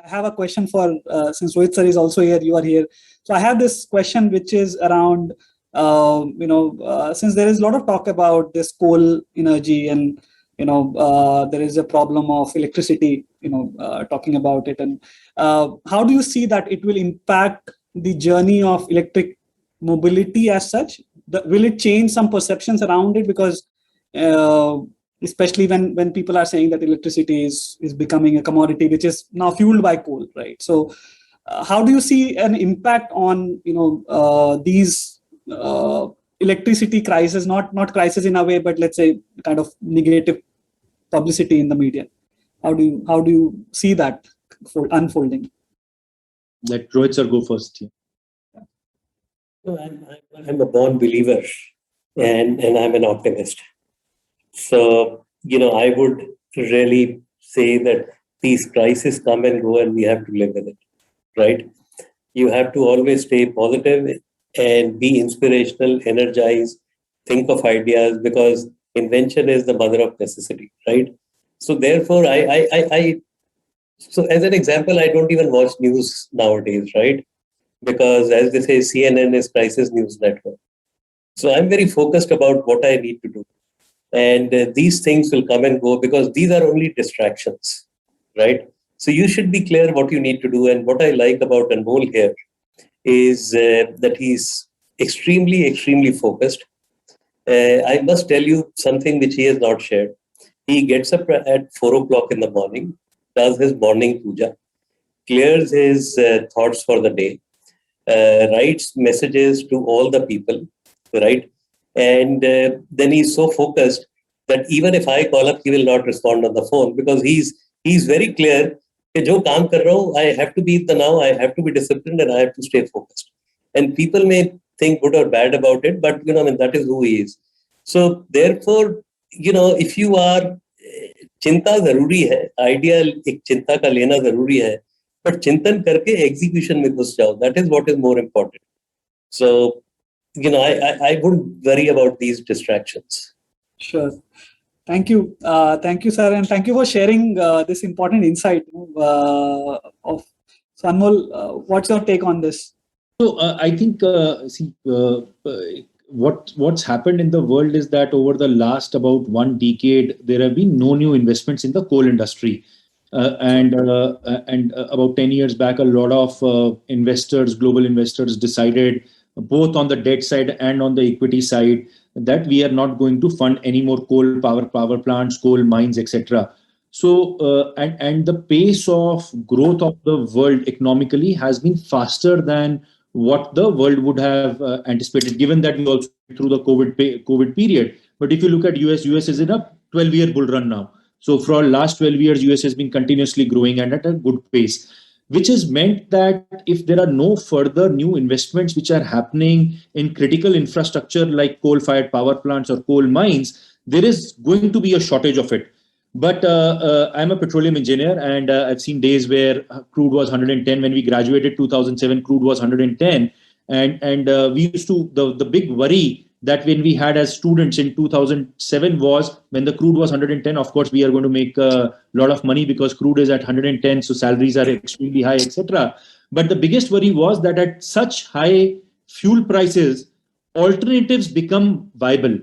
I have a question for, since Rohit sir is also here, you are here. So I have this question, which is around, since there is a lot of talk about this coal energy and, there is a problem of electricity, talking about it. And how do you see that it will impact the journey of electric mobility as such? Will it change some perceptions around it? Because especially when people are saying that electricity is becoming a commodity which is now fueled by coal, right? So how do you see an impact on these electricity crisis, not crisis in a way, but let's say kind of negative publicity in the media? How do you see that unfolding? Let Rohit sir go first. No, I'm a born believer, and I'm an optimist. So, I would really say that these crises come and go and we have to live with it, right? You have to always stay positive and be inspirational, energize, think of ideas, because invention is the mother of necessity, right? So therefore, so as an example, I don't even watch news nowadays, right? Because as they say, CNN is crisis news network. So I'm very focused about what I need to do. And these things will come and go because these are only distractions, right? So you should be clear what you need to do. And what I like about Anmol here is that he's extremely, extremely focused. I must tell you something which he has not shared. He gets up at 4 o'clock in the morning, does his morning puja, clears his thoughts for the day, writes messages to all the people, right? And then he's so focused that even if I call up, he will not respond on the phone, because he's very clear that jo kaam kar raha hu, I have to be the now, I have to be disciplined, and I have to stay focused. And people may think good or bad about it, but that is who he is. So therefore, if you are चिंता जरूरी है, idea एक चिंता का लेना जरूरी है, but चिंतन करके एग्जीक्यूशन में घुस जाओ. That is what is more important. So, I wouldn't worry about these distractions. Sure. Thank you. Thank you, sir. And thank you for sharing this important insight of Anmol. What's your take on this? So I think, what's happened in the world is that over the last about 1 decade, there have been no new investments in the coal industry. And about 10 years back, a lot of global investors decided, both on the debt side and on the equity side, that we are not going to fund any more coal power plants, coal mines, etc. So, and the pace of growth of the world economically has been faster than what the world would have anticipated, given that we also went through the COVID period. But if you look at US is in a 12-year bull run now. So for the last 12 years, US has been continuously growing and at a good pace, which has meant that if there are no further new investments which are happening in critical infrastructure like coal-fired power plants or coal mines, there is going to be a shortage of it. But I'm a petroleum engineer, and I've seen days where crude was 110. When we graduated 2007, crude was 110. And we used to, the big worry that when we had as students in 2007 was when the crude was 110, of course, we are going to make a lot of money because crude is at 110, so salaries are extremely high, etc. But the biggest worry was that at such high fuel prices, alternatives become viable.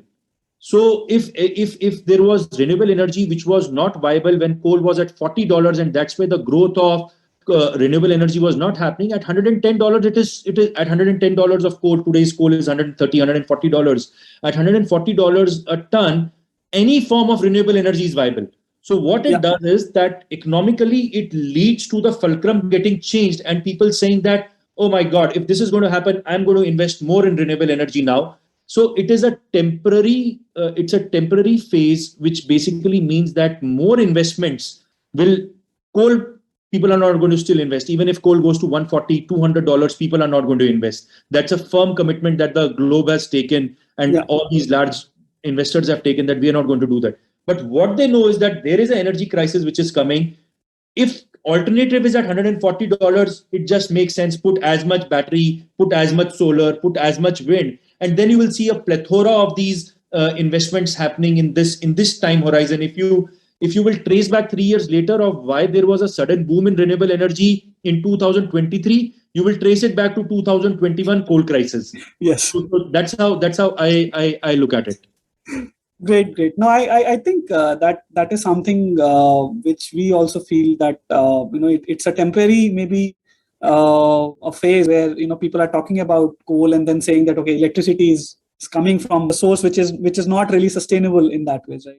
So if there was renewable energy which was not viable when coal was at $40, and that's where the growth of renewable energy was not happening, at $110, it is at $110 of coal. Today's coal is $130, $140. At $140 a ton, any form of renewable energy is viable. So what it does is that economically it leads to the fulcrum getting changed, and people saying that, oh my God, if this is going to happen, I'm going to invest more in renewable energy now. So it is a temporary phase, which basically means that more investments coal, people are not going to still invest. Even if coal goes to $140, $200, people are not going to invest. That's a firm commitment that the globe has taken, and all these large investors have taken, that we are not going to do that. But what they know is that there is an energy crisis which is coming. If alternative is at $140, it just makes sense. Put as much battery, put as much solar, put as much wind, and then you will see a plethora of these investments happening in this time horizon. If you if you will trace back 3 years later of why there was a sudden boom in renewable energy in 2023, you will trace it back to 2021 coal crisis. Yes. So that's how I look at it. Great. No, I think that is something which we also feel that it's a temporary maybe a phase where people are talking about coal and then saying that okay, electricity is coming from a source which is not really sustainable in that way, right?